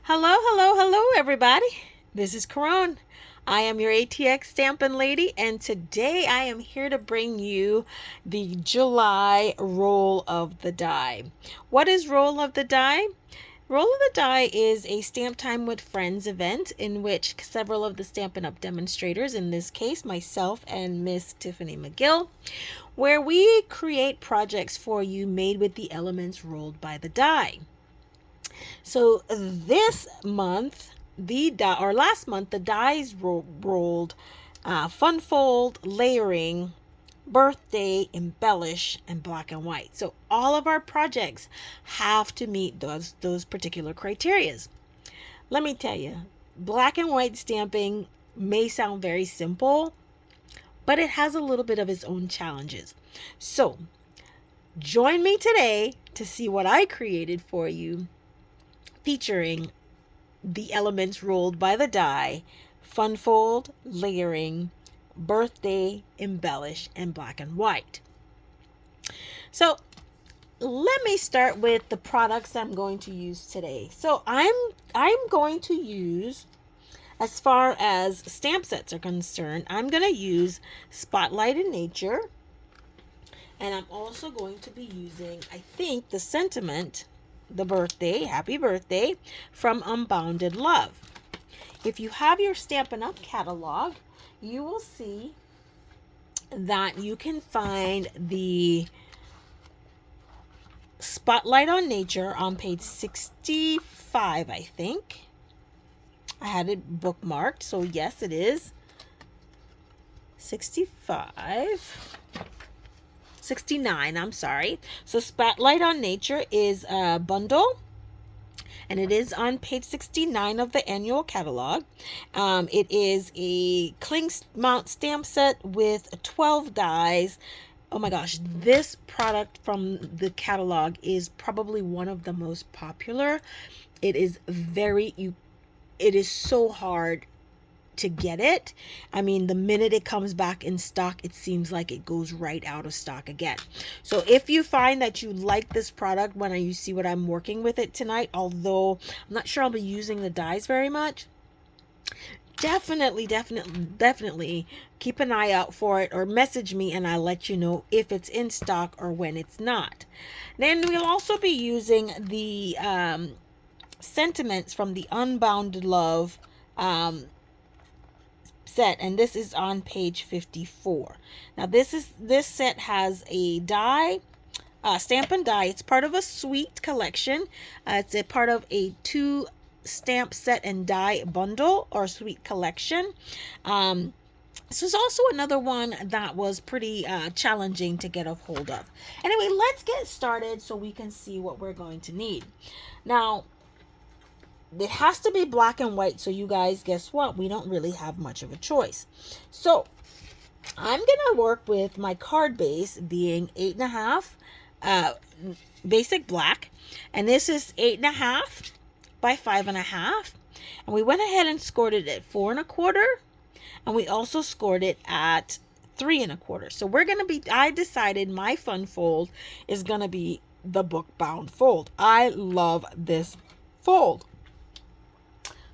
Hello, hello, hello, everybody. This is Caron. I am your ATX Stampin' Lady, and today I am here to bring you the July Roll of the Die. What is Roll of the Die? Roll of the Die is a Stamp Time with Friends event in which several of the Stampin' Up demonstrators, in this case myself and Miss Tiffany McGill, where we create projects for you made with the elements rolled by the die. So this month, last month, the dies rolled fun fold, layering, birthday, embellish, and black and white. So all of our projects have to meet those particular criterias. Let me tell you, black and white stamping may sound very simple, but it has a little bit of its own challenges. So join me today to see what I created for you, featuring the elements rolled by the die, fun fold, layering, birthday, embellish, and black and white. So let me start with the products I'm going to use today. So I'm going to use, as far as stamp sets are concerned, I'm going to use Spotlight in Nature, and I'm also going to be using, I think, the sentiment, the birthday, happy birthday, from Unbounded Love. If you have your Stampin' Up catalog, you will see that you can find the Spotlight on Nature on page 65, I think. I had it bookmarked, so yes, it is 69, I'm sorry. So Spotlight on Nature is a bundle, and it is on page 69 of the annual catalog. It is a cling mount stamp set with 12 dies. Oh my gosh, this product from the catalog is probably one of the most popular. It is so hard to get it. I mean, the minute it comes back in stock, it seems like it goes right out of stock again. So if you find that you like this product when you see what I'm working with it tonight, although I'm not sure I'll be using the dies very much, definitely keep an eye out for it, or message me and I'll let you know if it's in stock or when it's not. Then we'll also be using the sentiments from the Unbounded Love set, and this is on page 54. Now this set has a die, Stampin' Die. It's part of a suite collection. It's a part of a 2 stamp set and die bundle or suite collection. This is also another one that was pretty challenging to get a hold of. Anyway, let's get started so we can see what we're going to need. Now, it has to be black and white, so you guys, guess what? We don't really have much of a choice. So I'm gonna work with my card base being 8.5 basic black, and this is 8.5 by 5.5, and we went ahead and scored it at 4.25, and we also scored it at 3.25. So I decided my fun fold is gonna be the book bound fold. I love this fold.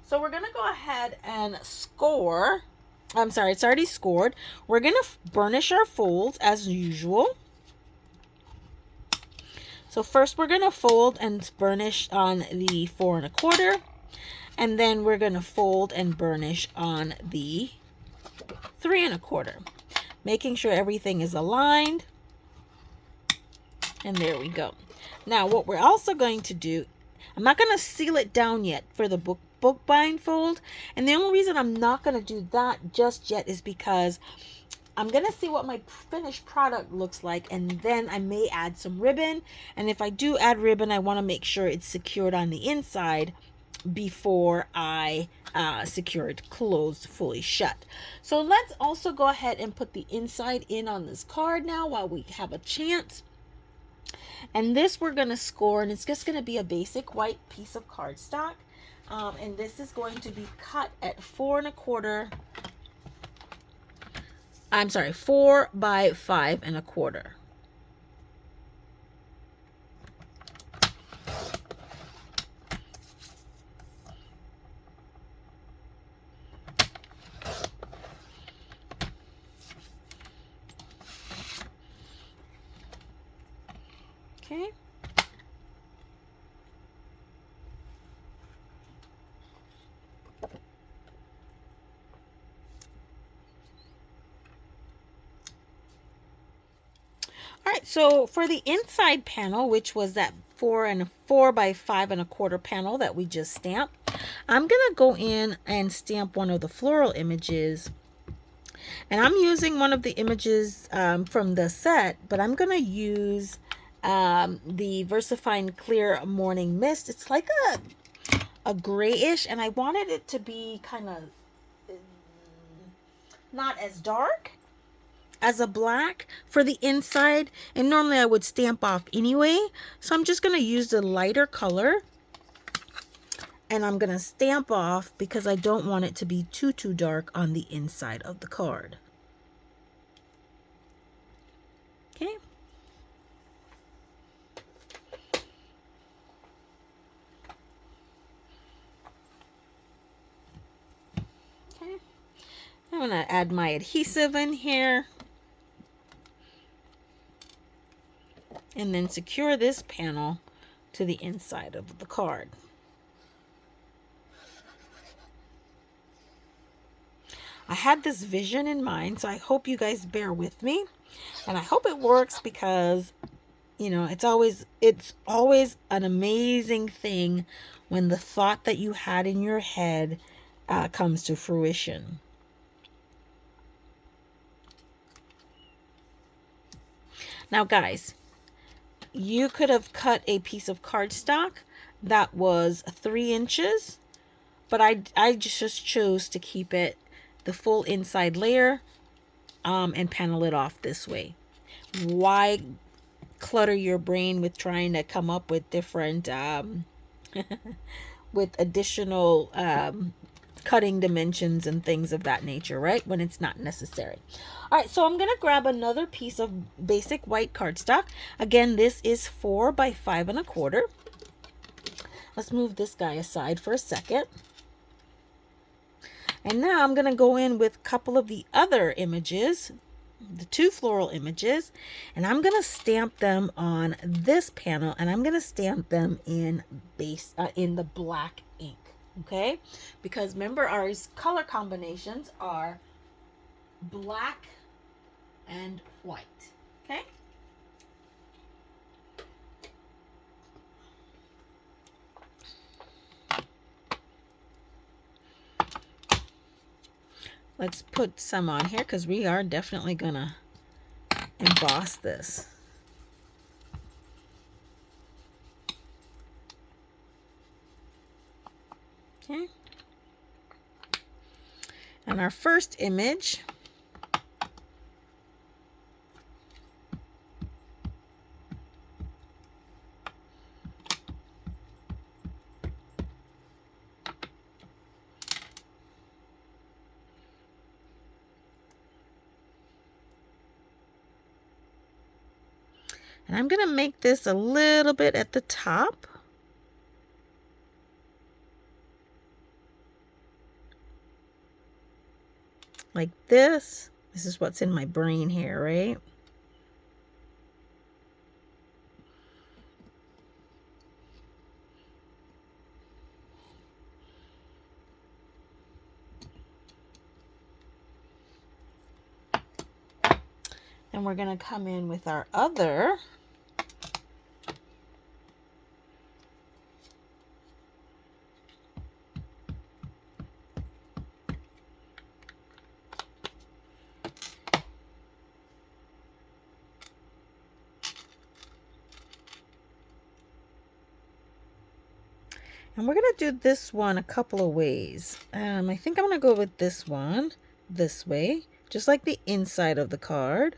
So we're going to go ahead and score. I'm sorry, it's already scored. We're going to burnish our folds as usual. So first we're going to fold and burnish on the 4.25. And then we're going to fold and burnish on the 3.25. Making sure everything is aligned. And there we go. Now what we're also going to do, I'm not going to seal it down yet for the book bind fold, and the only reason I'm not going to do that just yet is because I'm going to see what my finished product looks like, and then I may add some ribbon, and if I do add ribbon, I want to make sure it's secured on the inside before I secure it closed fully shut. So let's also go ahead and put the inside in on this card now while we have a chance. And this we're going to score, and it's just going to be a basic white piece of cardstock. And this is going to be cut at 4.25. I'm sorry, 4 by 5.25. Okay. All right, so for the inside panel, which was that 4 by 5 1/4 panel that we just stamped, I'm gonna go in and stamp one of the floral images. And I'm using one of the images from the set, but I'm gonna use the VersaFine Clear Morning Mist. It's like a grayish, and I wanted it to be kind of not as dark as a black for the inside, and normally I would stamp off anyway, so I'm just going to use the lighter color, and I'm going to stamp off because I don't want it to be too dark on the inside of the card. Okay. Okay. I'm going to add my adhesive in here. And then secure this panel to the inside of the card. I had this vision in mind, so I hope you guys bear with me. And I hope it works because, you know, it's always an amazing thing when the thought that you had in your head comes to fruition. Now, guys, you could have cut a piece of cardstock that was 3 inches, but I just chose to keep it the full inside layer and panel it off this way. Why clutter your brain with trying to come up with different with additional cutting dimensions and things of that nature, right? When it's not necessary. All right, so I'm gonna grab another piece of basic white cardstock. Again, this is 4 by 5 1/4. Let's move this guy aside for a second. And now I'm gonna go in with a couple of the other images, the 2 floral images, and I'm gonna stamp them on this panel, and I'm gonna stamp them in in the black ink. Okay, because remember our color combinations are black and white. Okay. Let's put some on here because we are definitely gonna emboss this. Okay. And our first image and I'm gonna make this a little bit at the top. Like this. This is what's in my brain here, right? And we're going to come in with our other and we're going to do this one a couple of ways. I think I'm going to go with this one this way, just like the inside of the card.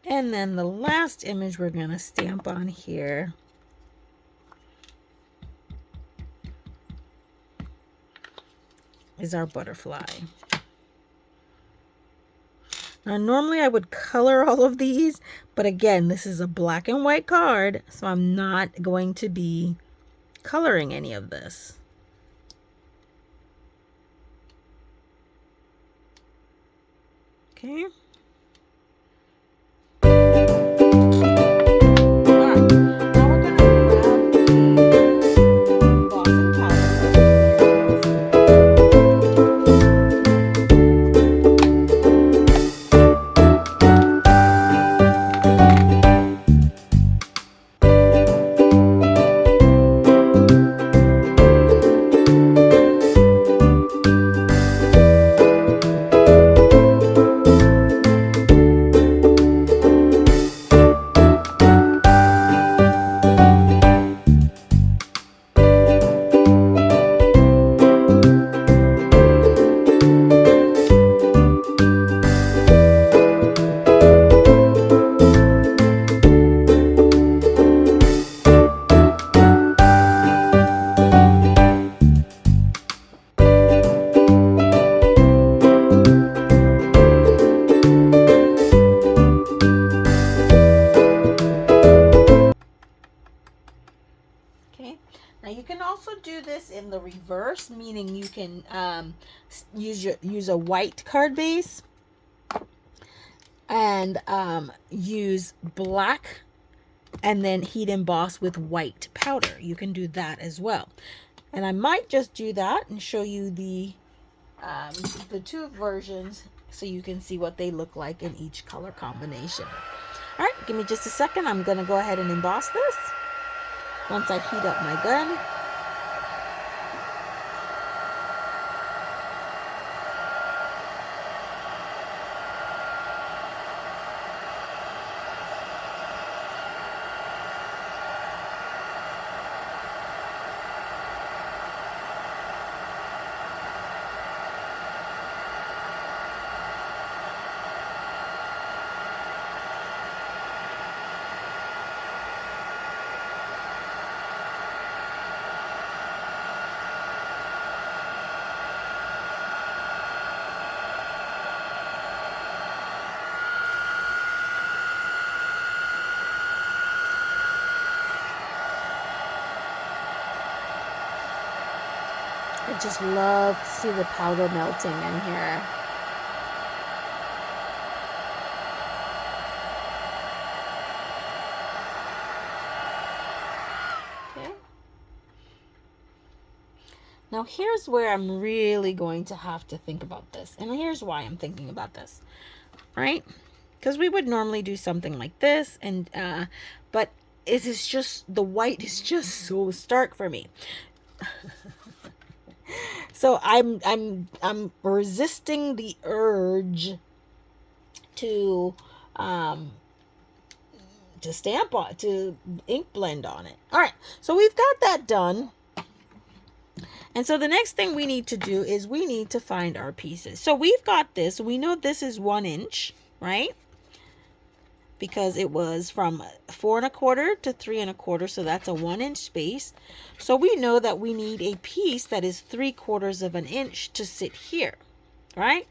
And then the last image we're going to stamp on here is our butterfly. Now, normally I would color all of these, but again, this is a black and white card, so I'm not going to be coloring any of this. Okay. Okay, now you can also do this in the reverse, meaning you can use a white card base and use black and then heat emboss with white powder. You can do that as well. And I might just do that and show you the two versions so you can see what they look like in each color combination. All right, give me just a second. I'm going to go ahead and emboss this once I heat up my gun. I just love to see the powder melting in here. Okay. Now here's where I'm really going to have to think about this. And here's why I'm thinking about this, right? Because we would normally do something like this, and but it is just, the white is just so stark for me. So I'm resisting the urge to stamp on, to ink blend on it. All right, so we've got that done. And so the next thing we need to do is we need to find our pieces. So we've got this. We know this is 1 inch, right? Because it was from 4 1/4 to 3 1/4, so that's a 1 inch space. So we know that we need a piece that is 3/4 of an inch to sit here, right?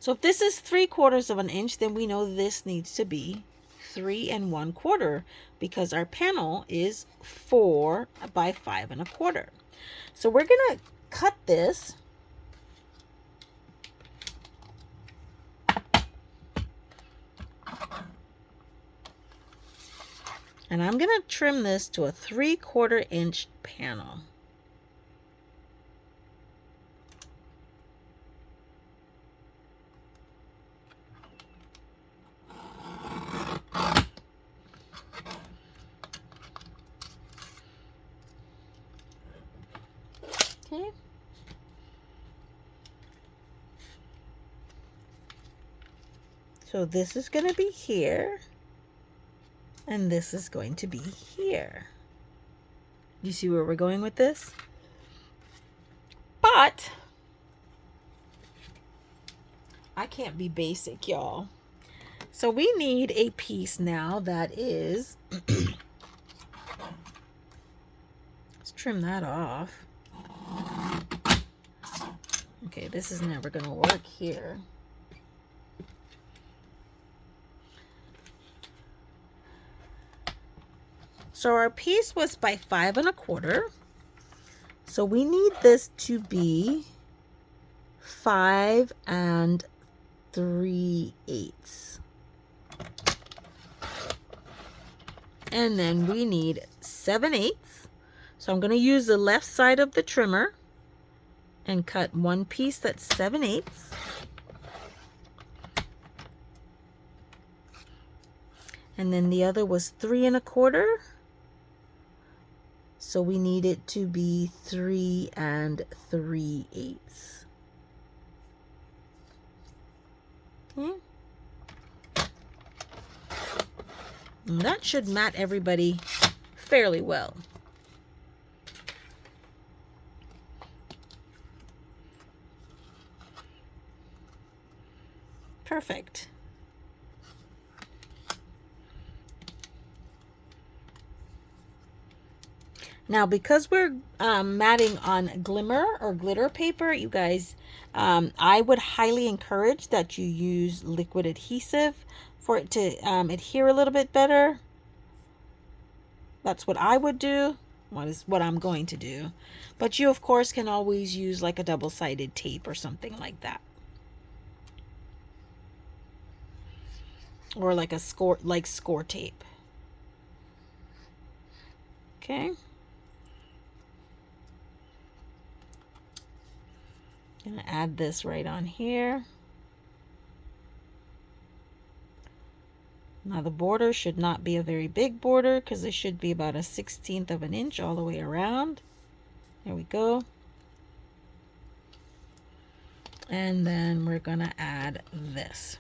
So if this is 3/4 of an inch, then we know this needs to be 3 1/4 because our panel is 4 by 5 1/4. So we're gonna cut this. And I'm going to trim this to a 3/4 inch panel. Okay. So this is going to be here. And this is going to be here. You see where we're going with this? But I can't be basic, y'all. So we need a piece now that is, let's trim that off. Okay, this is never going to work here. So our piece was by 5 1/4. So we need this to be 5 1/4. 3/8. And then we need 7/8. So I'm going to use the left side of the trimmer and cut one piece that's 7/8. And then the other was 3 1/4. So we need it to be 3 3/8. Okay. And that should mat everybody fairly well. Perfect. Now, because we're matting on glimmer or glitter paper, you guys, I would highly encourage that you use liquid adhesive for it to adhere a little bit better. That's what I would do. What I'm going to do. But you, of course, can always use like a double-sided tape or something like that. Or like a score tape. Okay. Gonna add this right on here. Now the border should not be a very big border because it should be about 1/16 of an inch all the way around. There we go. And then we're gonna add this.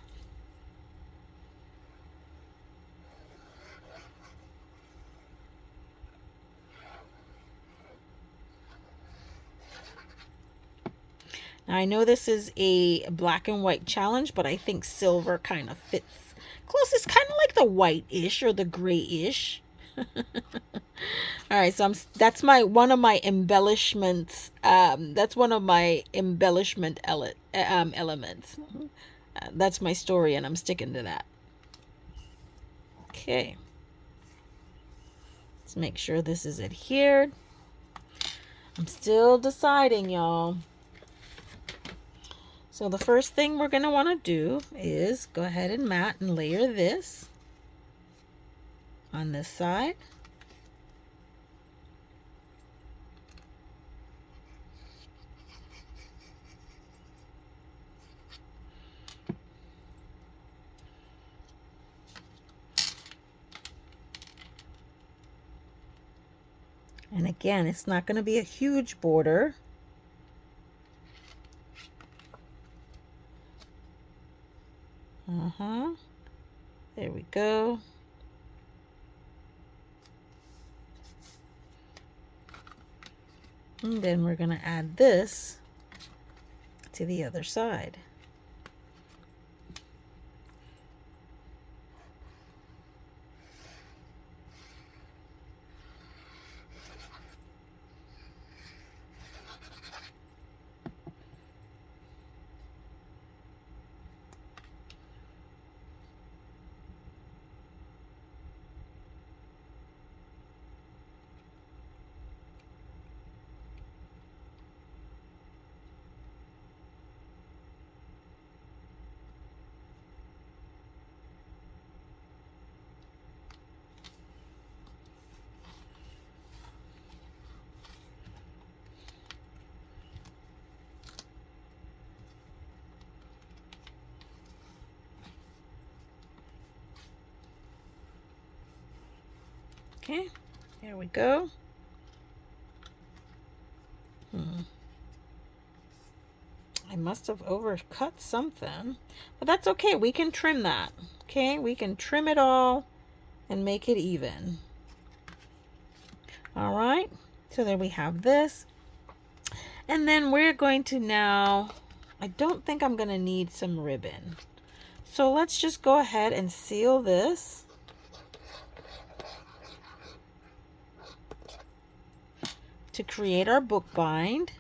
Now I know this is a black and white challenge, but I think silver kind of fits close. It's kind of like the white-ish or the gray-ish. All right, so that's one of my embellishments. That's one of my embellishment elements. That's my story, and I'm sticking to that. Okay. Let's make sure this is adhered. I'm still deciding, y'all. So the first thing we're going to want to do is go ahead and mat and layer this on this side. And again, it's not going to be a huge border. There we go. And then we're going to add this to the other side. Okay, here we go. I must have overcut something, but that's okay. We can trim that. Okay, we can trim it all and make it even. All right, so there we have this. And then we're going to now, I don't think I'm going to need some ribbon. So let's just go ahead and seal this. To create our book bind.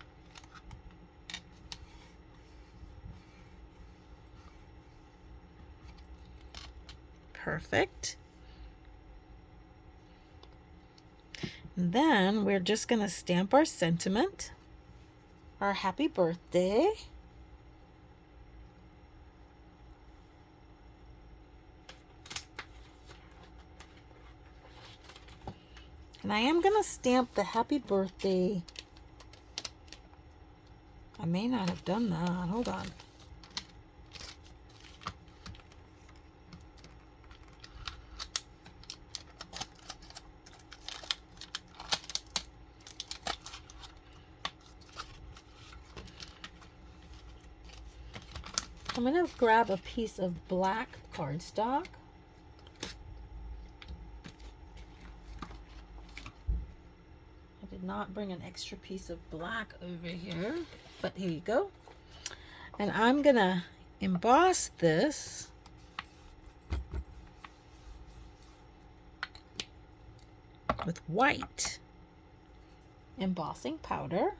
Perfect. And then we're just going to stamp our sentiment, our happy birthday. And I am going to stamp the happy birthday. I may not have done that. Hold on. I'm going to grab a piece of black cardstock. I did not bring an extra piece of black over here, but here you go. And I'm going to emboss this with white embossing powder.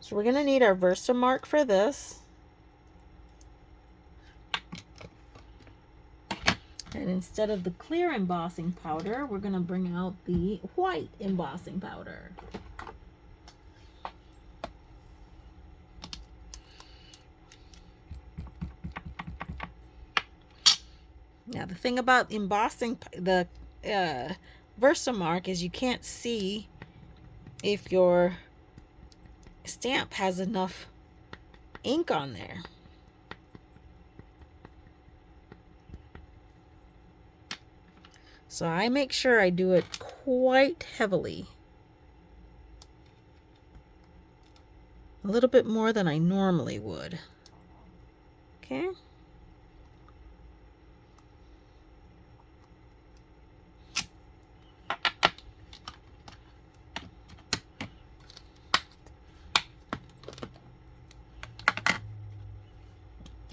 So we're going to need our Versamark for this. And instead of the clear embossing powder, we're going to bring out the white embossing powder. Now the thing about embossing the Versamark is you can't see if your stamp has enough ink on there. So I make sure I do it quite heavily. A little bit more than I normally would. Okay.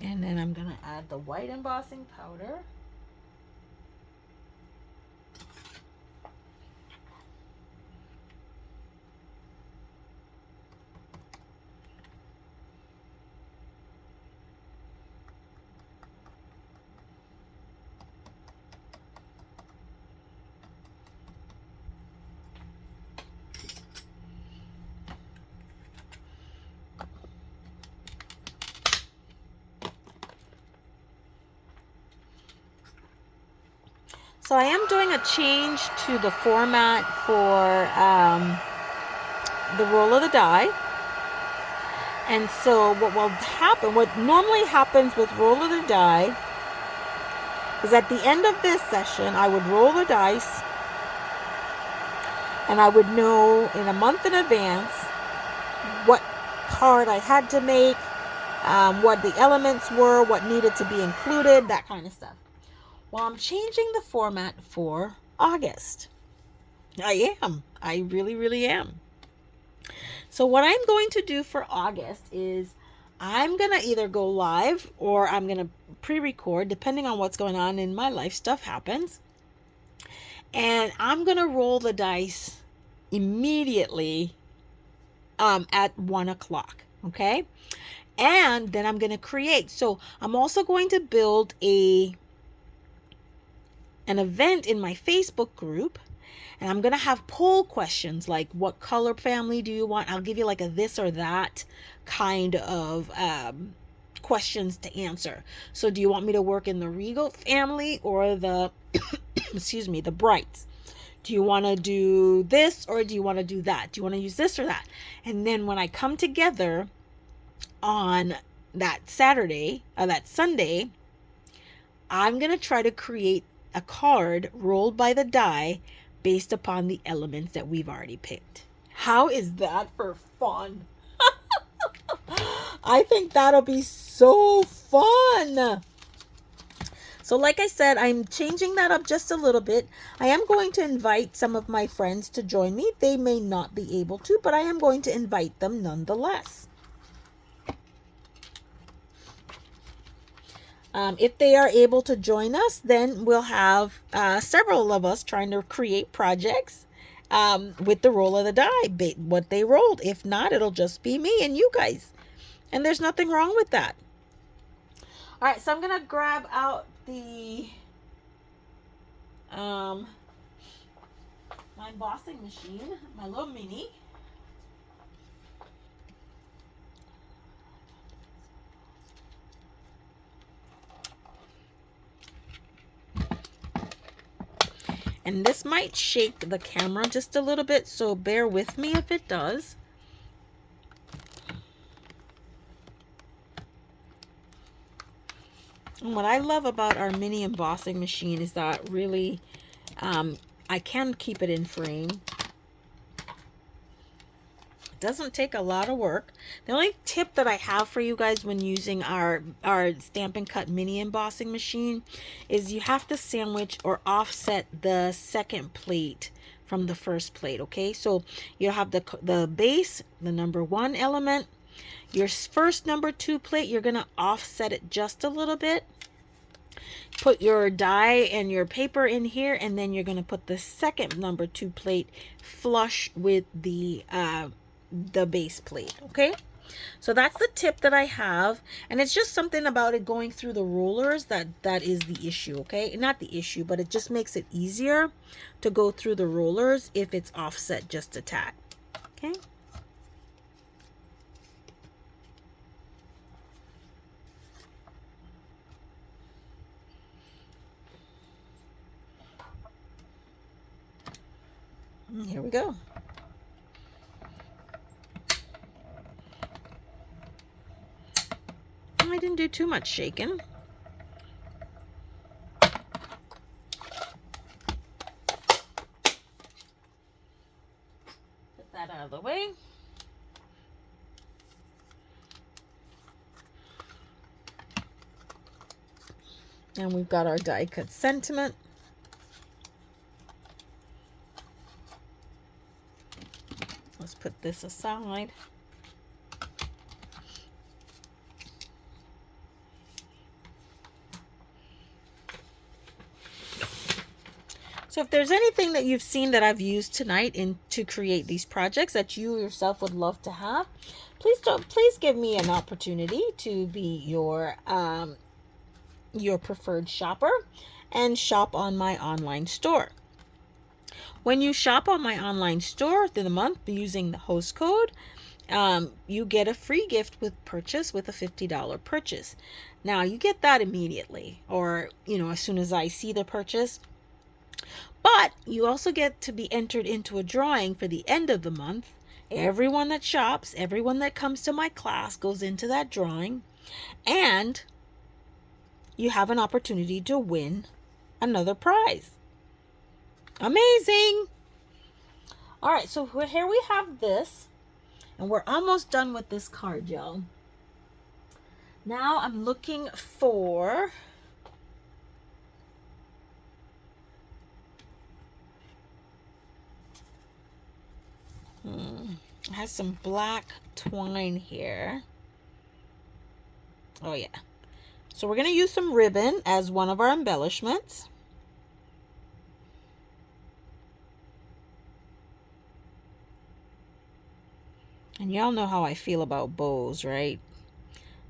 And then I'm going to add the white embossing powder. So I am doing a change to the format for the roll of the die. And so what will happen, what normally happens with roll of the die, is at the end of this session, I would roll the dice and I would know in a month in advance what card I had to make, what the elements were, what needed to be included, that kind of stuff. Well, I'm changing the format for August. I am. I really, really am. So what I'm going to do for August is I'm going to either go live or I'm going to pre-record, depending on what's going on in my life. Stuff happens. And I'm going to roll the dice immediately at 1 o'clock. Okay? And then I'm going to create. So I'm also going to build an event in my Facebook group, and I'm going to have poll questions like what color family do you want? I'll give you like a this or that kind of questions to answer. So do you want me to work in the Regal family or the, excuse me, the Brights? Do you want to do this or do you want to do that? Do you want to use this or that? And then when I come together on that Saturday or that Sunday, I'm going to try to create a card rolled by the die based upon the elements that we've already picked. How is that for fun? I think that'll be so fun. So like I said, I'm changing that up just a little bit. I am going to invite some of my friends to join me. They may not be able to, but I am going to invite them nonetheless. If they are able to join us, then we'll have several of us trying to create projects with the roll of the die, what they rolled. If not, it'll just be me and you guys. And there's nothing wrong with that. All right, so I'm going to grab out the my embossing machine, my little mini. And this might shake the camera just a little bit, so bear with me if it does. And what I love about our mini embossing machine is that really I can keep it in frame. It doesn't take a lot of work. The only tip that I have for you guys when using our Stampin' Cut mini embossing machine is you have to sandwich or offset the second plate from the first plate, okay? So you'll have the base, the number 1 element. Your first number 2 plate, you're going to offset it just a little bit. Put your die and your paper in here, and then you're going to put the second number 2 plate flush with the base plate, okay? So that's the tip that I have, and it's just something about it going through the rollers that is the issue, okay? Not the issue, but it just makes it easier to go through the rollers if it's offset just a tad, okay? And here we go. I didn't do too much shaking. Put that out of the way. And we've got our die cut sentiment. Let's put this aside. So if there's anything that you've seen that I've used tonight to create these projects that you yourself would love to have, please give me an opportunity to be your preferred shopper and shop on my online store. When you shop on my online store through the month using the host code, you get a free gift with purchase with a $50 purchase. Now you get that immediately, or as soon as I see the purchase. But you also get to be entered into a drawing for the end of the month. Everyone that shops, everyone that comes to my class goes into that drawing, and you have an opportunity to win another prize. Amazing! All right, so here we have this, and we're almost done with this card, y'all. Now I'm looking for it has some black twine here. Oh yeah. So we're going to use some ribbon as one of our embellishments. And y'all know how I feel about bows, right?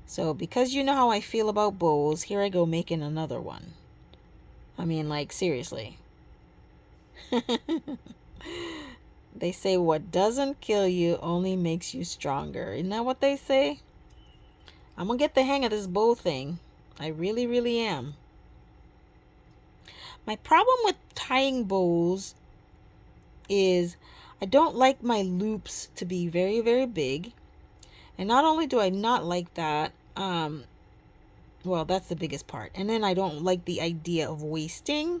So because you know how I feel about bows, here I go making another one. I mean, like, seriously. They say what doesn't kill you only makes you stronger. Isn't that what they say? I'm going to get the hang of this bow thing. I really, really am. My problem with tying bows is I don't like my loops to be very, very big. And not only do I not like that, well, that's the biggest part. And then I don't like the idea of wasting,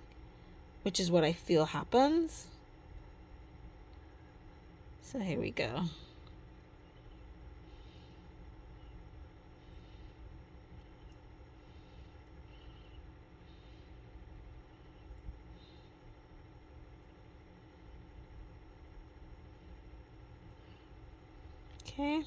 which is what I feel happens. So here we go. Okay.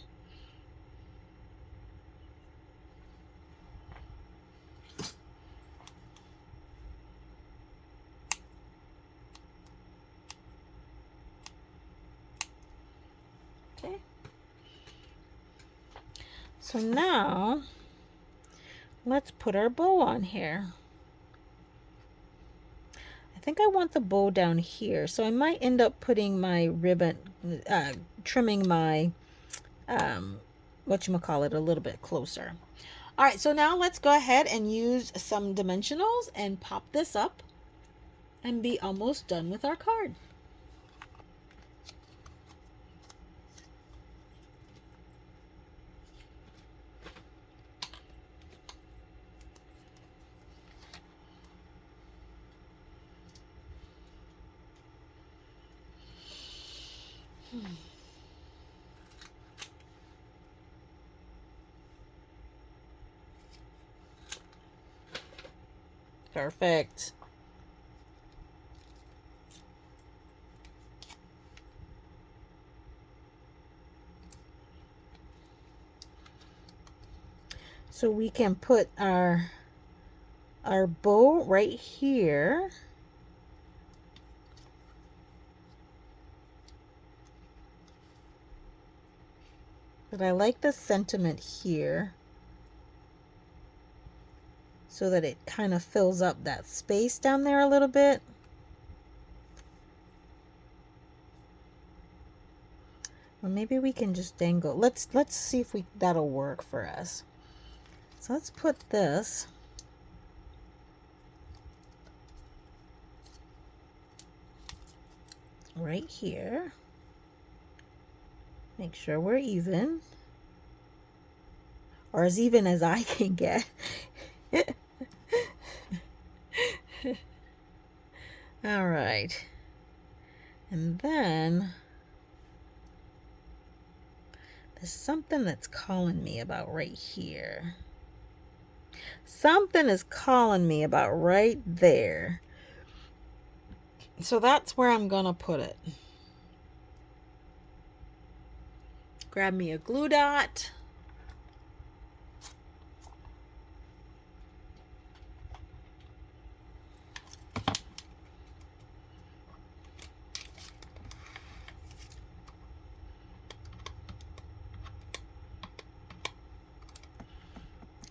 Okay. So now let's put our bow on here. I think I want the bow down here, so I might end up putting my ribbon, trimming my, whatchamacallit, a little bit closer. All right, so now let's go ahead and use some dimensionals and pop this up and be almost done with our card. Perfect. So we can put our bow right here. But I like the sentiment here so that it kind of fills up that space down there a little bit. Or maybe we can just dangle. Let's see if that'll work for us. So let's put this right here. Make sure we're even, or as even as I can get. All right. And then there's something that's calling me about right here. Something is calling me about right there. So that's where I'm gonna put it. Grab me a glue dot.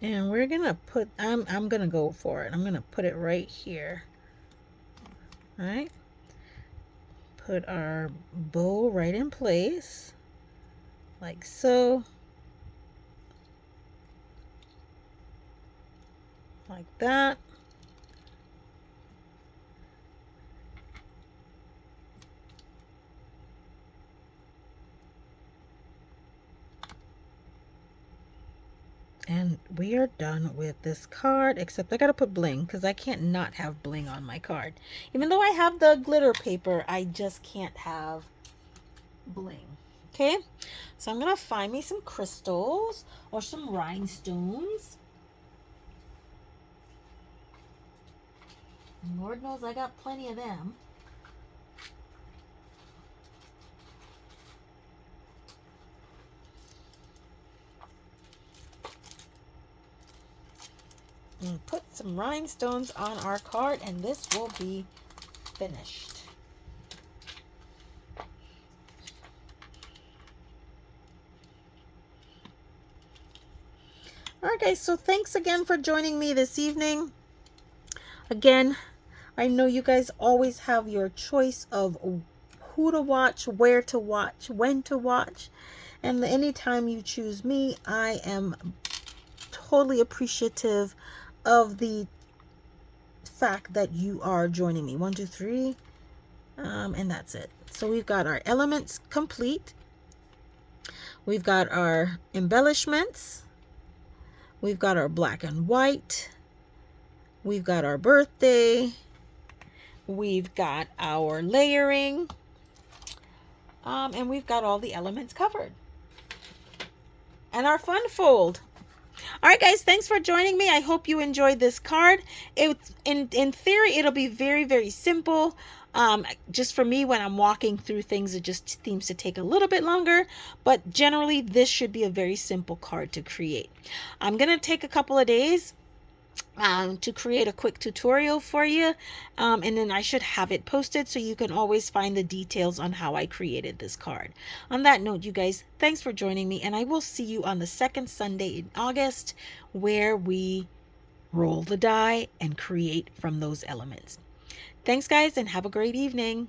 And we're gonna put, I'm gonna go for it. I'm gonna put it right here. All right. Put our bow right in place, like so. Like that. And we are done with this card, except I gotta put bling because I can't not have bling on my card. Even though I have the glitter paper, I just can't have bling. Okay, so I'm gonna find me some crystals or some rhinestones. Lord knows I got plenty of them. And put some rhinestones on our card, and this will be finished. All right, guys, so thanks again for joining me this evening. Again, I know you guys always have your choice of who to watch, where to watch, when to watch, and anytime you choose me, I am totally appreciative of the fact that you are joining me. 1, 2, 3, and that's it. So we've got our elements complete. We've got our embellishments. We've got our black and white. We've got our birthday. We've got our layering. And we've got all the elements covered. And our fun fold. All right, guys, thanks for joining me. I hope you enjoyed this card. In theory, it'll be very, very simple. Just for me, when I'm walking through things, it just seems to take a little bit longer. But generally, this should be a very simple card to create. I'm going to take a couple of days to create a quick tutorial for you, and then I should have it posted so you can always find the details on how I created this card. On that note, you guys, thanks for joining me, and I will see you on the second Sunday in August, where we roll the die and create from those elements. Thanks, guys, and have a great evening.